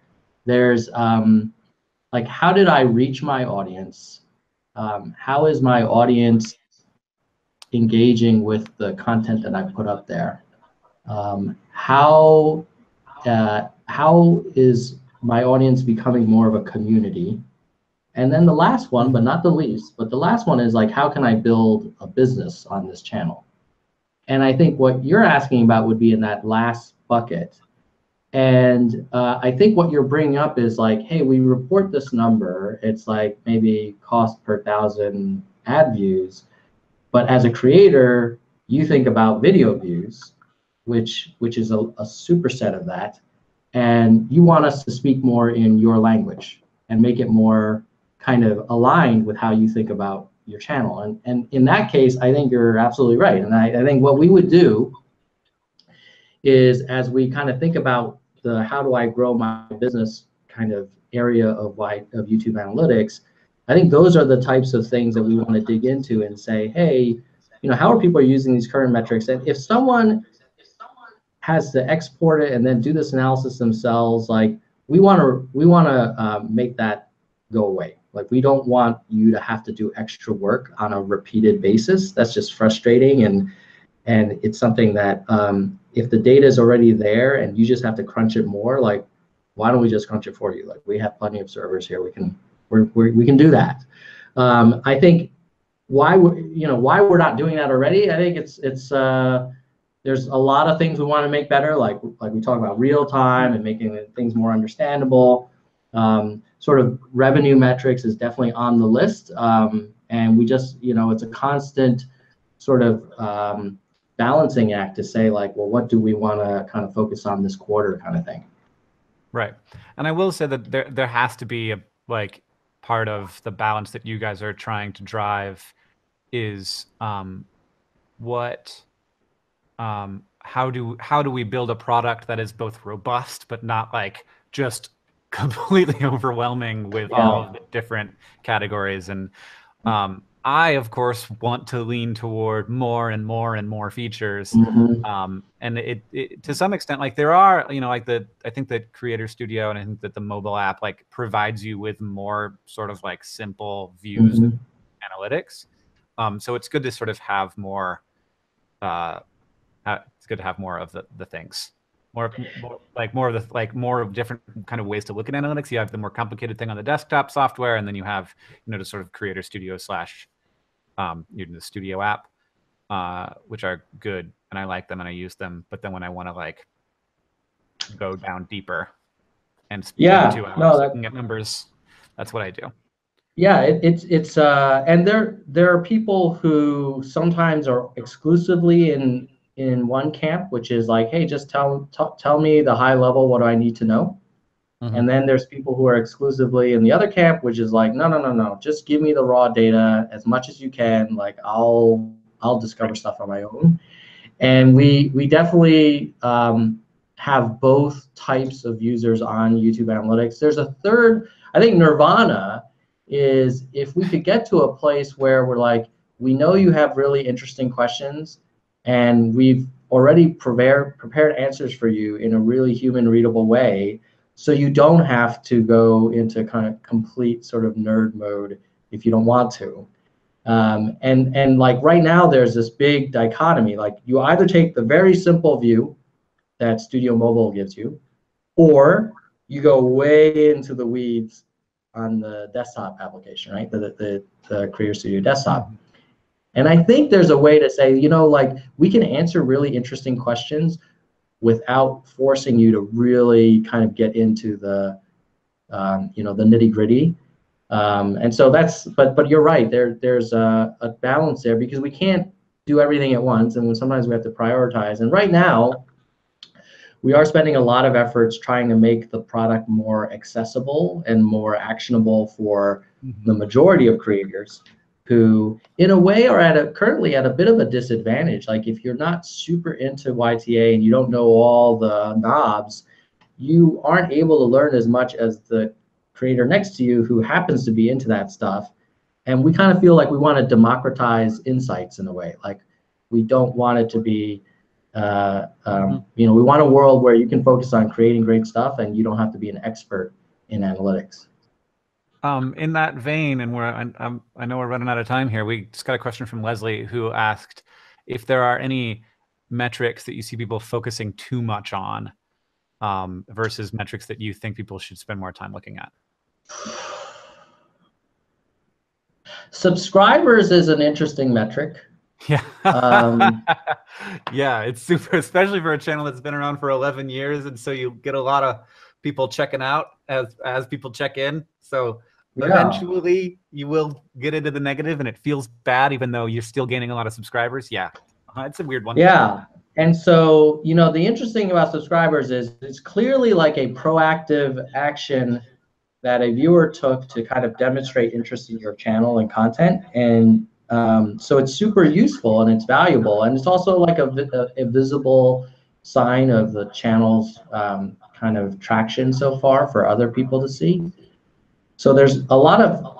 Speaker 3: There's like, how did I reach my audience? How is my audience engaging with the content that I put up there? How is my audience becoming more of a community? And then the last one, but not the least, but the last one is like, how can I build a business on this channel? And I think what you're asking about would be in that last bucket. And I think what you're bringing up is like, hey, we report this number. It's like maybe cost per 1,000 ad views. But as a creator, you think about video views, which is a superset of that. And you want us to speak more in your language and make it more kind of aligned with how you think about your channel. And in that case, I think you're absolutely right. And I think what we would do is, as we kind of think about the how do I grow my business kind of area of YouTube analytics, I think those are the types of things that we want to dig into and say, hey, how are people using these current metrics? And if someone has to export it and then do this analysis themselves, like we want to make that go away. Like, we don't want you to have to do extra work on a repeated basis. That's just frustrating, and it's something that if the data is already there and you just have to crunch it more, like, why don't we just crunch it for you? Like, we have plenty of servers here. We can do that. I think why we're not doing that already. I think it's there's a lot of things we want to make better, like we talk about real time and making things more understandable. Sort of revenue metrics is definitely on the list, and we just it's a constant sort of balancing act to say, like, well, what do we want to kind of focus on this quarter, kind of thing.
Speaker 2: Right. And I will say that there has to be a part of the balance that you guys are trying to drive is how do we build a product that is both robust but not like just completely overwhelming with all of the different categories. And I, of course, want to lean toward more and more and more features. And it to some extent, like, there are, I think that Creator Studio and I think that the mobile app provides you with more sort of like simple views analytics. So it's good to sort of have more. It's good to have more of the things. More of different kind of ways to look at analytics. You have the more complicated thing on the desktop software, and then you have the sort of Creator Studio / the Studio app, which are good, and I like them and I use them. But then when I want to go down deeper and spend 2 hours looking at numbers, that's what I do.
Speaker 3: Yeah, it's and there are people who sometimes are exclusively in one camp, which is like, hey, just tell me the high level, what do I need to know? And then there's people who are exclusively in the other camp, which is like, no, just give me the raw data as much as you can. Like, I'll discover stuff on my own. And we definitely have both types of users on YouTube Analytics. There's a third, I think nirvana is if we could get to a place where we're like, we know you have really interesting questions, and we've already prepared answers for you in a really human readable way, so you don't have to go into kind of complete sort of nerd mode if you don't want to. And like right now, there's this big dichotomy. Like, you either take the very simple view that Studio Mobile gives you, or you go way into the weeds on the desktop application, right? The Creator Studio desktop. And I think there's a way to say, you know, like we can answer really interesting questions without forcing you to really kind of get into the, you know, the nitty gritty. And so that's, but you're right. There's a balance there because we can't do everything at once, and sometimes we have to prioritize. And right now, we are spending a lot of efforts trying to make the product more accessible and more actionable for the majority of creators who, in a way, are currently at a bit of a disadvantage. Like if you're not super into YTA and you don't know all the knobs, you aren't able to learn as much as the creator next to you who happens to be into that stuff. And we kind of feel like we want to democratize insights in a way. Like we don't want it to be, you know, we want a world where you can focus on creating great stuff and you don't have to be an expert in analytics.
Speaker 2: In that vein, and I know we're running out of time here, we just got a question from Leslie who asked if there are any metrics that you see people focusing too much on versus metrics that you think people should spend more time looking at.
Speaker 3: Subscribers is an interesting metric.
Speaker 2: Yeah. Yeah, it's super, especially for a channel that's been around for 11 years. And so you get a lot of people checking out as people check in. So eventually you will get into the negative and it feels bad, even though you're still gaining a lot of subscribers. Yeah, it's a weird one.
Speaker 3: Yeah. And so, you know, the interesting thing about subscribers is it's clearly like a proactive action that a viewer took to kind of demonstrate interest in your channel and content. And so it's super useful and it's valuable. And it's also like a visible sign of the channel's kind of traction so far for other people to see. So there's a lot of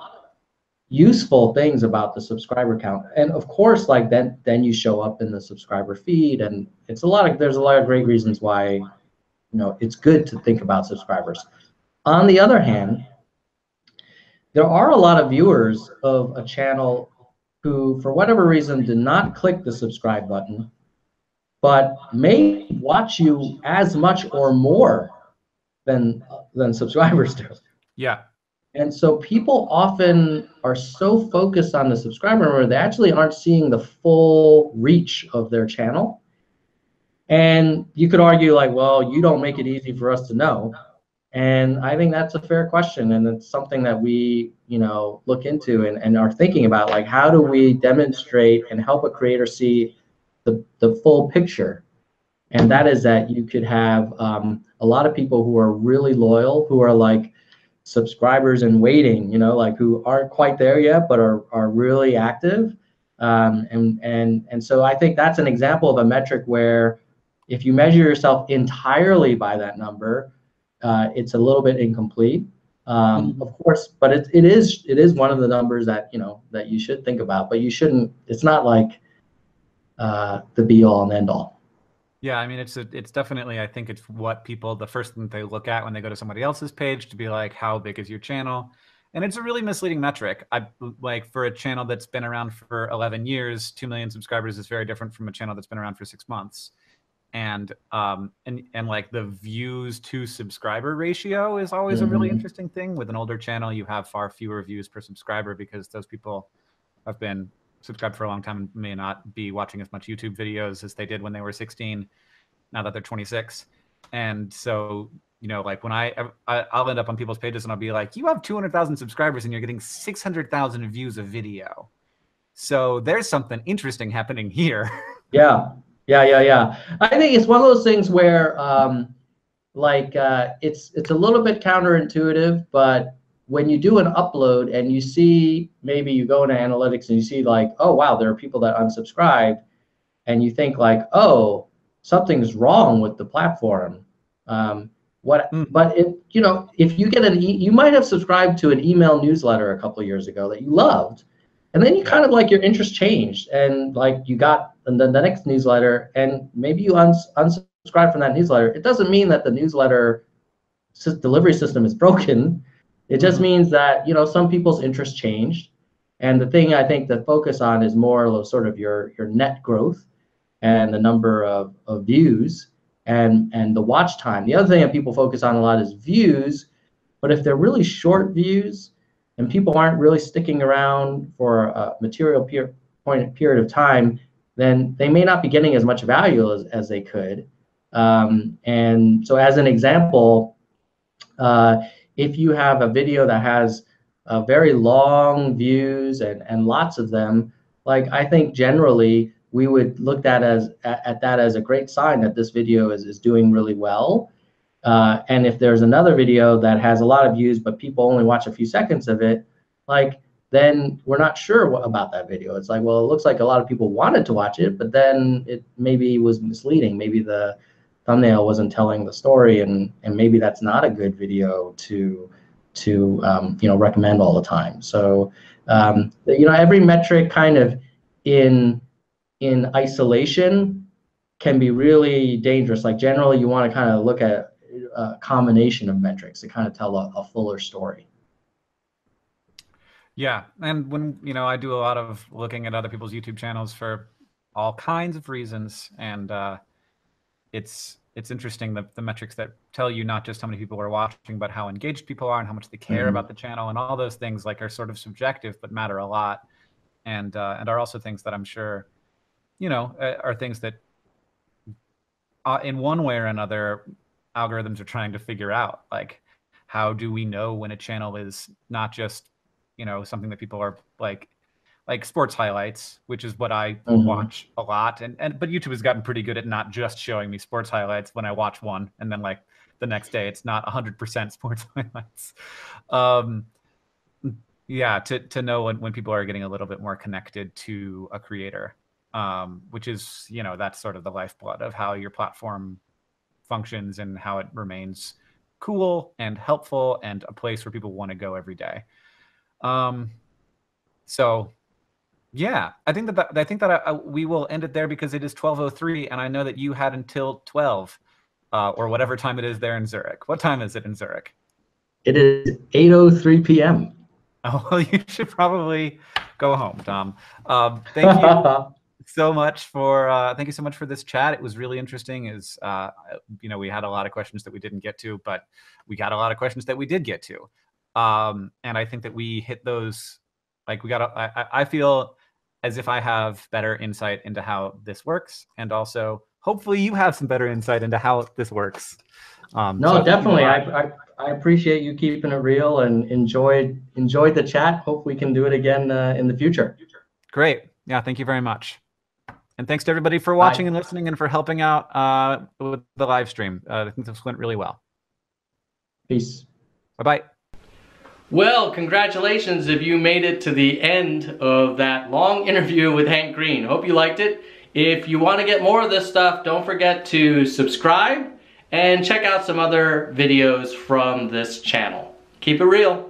Speaker 3: useful things about the subscriber count. And of course, like then you show up in the subscriber feed, and there's a lot of great reasons why, you know, it's good to think about subscribers. On the other hand, there are a lot of viewers of a channel who, for whatever reason, did not click the subscribe button, but may watch you as much or more than subscribers do.
Speaker 2: Yeah.
Speaker 3: And so people often are so focused on the subscriber number, they actually aren't seeing the full reach of their channel. And you could argue like, well, you don't make it easy for us to know. And I think that's a fair question. And it's something that we, you know, look into and are thinking about, like, how do we demonstrate and help a creator see the full picture? And that is that you could have a lot of people who are really loyal, who are like subscribers in waiting, you know, like who aren't quite there yet, but are really active. And so I think that's an example of a metric where if you measure yourself entirely by that number, it's a little bit incomplete, of course, but it is one of the numbers that, you know, that you should think about, but you shouldn't, it's not like the be all and end all.
Speaker 2: Yeah, I mean, it's definitely, I think it's what people, the first thing they look at when they go to somebody else's page to be like, how big is your channel? And it's a really misleading metric. Like for a channel that's been around for 11 years, 2 million subscribers is very different from a channel that's been around for 6 months. And like the views to subscriber ratio is always a really interesting thing. With an older channel, you have far fewer views per subscriber because those people have been subscribed for a long time and may not be watching as much YouTube videos as they did when they were 16, now that they're 26. And so, you know, like when I'll end up on people's pages and I'll be like, you have 200,000 subscribers and you're getting 600,000 views of video. So there's something interesting happening here.
Speaker 3: Yeah. I think it's one of those things where it's a little bit counterintuitive, but when you do an upload and you see, maybe you go into analytics and you see like, oh, wow, there are people that unsubscribed, and you think like, oh, something's wrong with the platform. But you know, if you get you might have subscribed to an email newsletter a couple of years ago that you loved, and then you kind of like your interest changed, and like you got the next newsletter, and maybe you unsubscribe from that newsletter. It doesn't mean that the newsletter delivery system is broken. It just means that, you know, some people's interest changed. And the thing I think to focus on is more sort of your net growth and the number of views and the watch time. The other thing that people focus on a lot is views, But if they're really short views and people aren't really sticking around for a period of time, then they may not be getting as much value as they could. And so as an example, if you have a video that has very long views and lots of them, like I think generally we would look at that as a great sign that this video is doing really well. And if there's another video that has a lot of views, but people only watch a few seconds of it, like then we're not sure about that video. It's like, well, it looks like a lot of people wanted to watch it, but then it maybe was misleading. Maybe the thumbnail wasn't telling the story, and maybe that's not a good video to recommend all the time. So every metric kind of in isolation can be really dangerous. Like generally, you want to kind of look at a combination of metrics to kind of tell a fuller story.
Speaker 2: Yeah, and when I do a lot of looking at other people's YouTube channels for all kinds of reasons, and it's interesting the metrics that tell you not just how many people are watching, but how engaged people are and how much they care about the channel, and all those things like are sort of subjective but matter a lot, and are also things that I'm sure are things that in one way or another algorithms are trying to figure out. Like, how do we know when a channel is not just something that people are like sports highlights, which is what I watch a lot, but YouTube has gotten pretty good at not just showing me sports highlights when I watch one, and then like the next day it's not 100% sports highlights. Yeah, to know when people are getting a little bit more connected to a creator, which is that's sort of the lifeblood of how your platform functions and how it remains cool and helpful and a place where people want to go every day. So yeah, I think that we will end it there because it is 12:03, and I know that you had until 12 or whatever time it is there in Zurich. What time is it in Zurich?
Speaker 3: It is 8:03 p.m.
Speaker 2: Oh, well, you should probably go home, Tom. Thank you so much for this chat. It was really interesting. We had a lot of questions that we didn't get to, but we got a lot of questions that we did get to. And I think that we hit those. Like I feel as if I have better insight into how this works, and also hopefully you have some better insight into how this works.
Speaker 3: No, definitely. I appreciate you keeping it real and enjoyed the chat. Hope we can do it again in the future.
Speaker 2: Great. Yeah, thank you very much. And thanks to everybody for watching and listening and for helping out with the live stream. I think this went really well.
Speaker 3: Peace.
Speaker 2: Bye-bye.
Speaker 1: Well, congratulations if you made it to the end of that long interview with Hank Green. Hope you liked it. If you want to get more of this stuff, don't forget to subscribe and check out some other videos from this channel. Keep it real.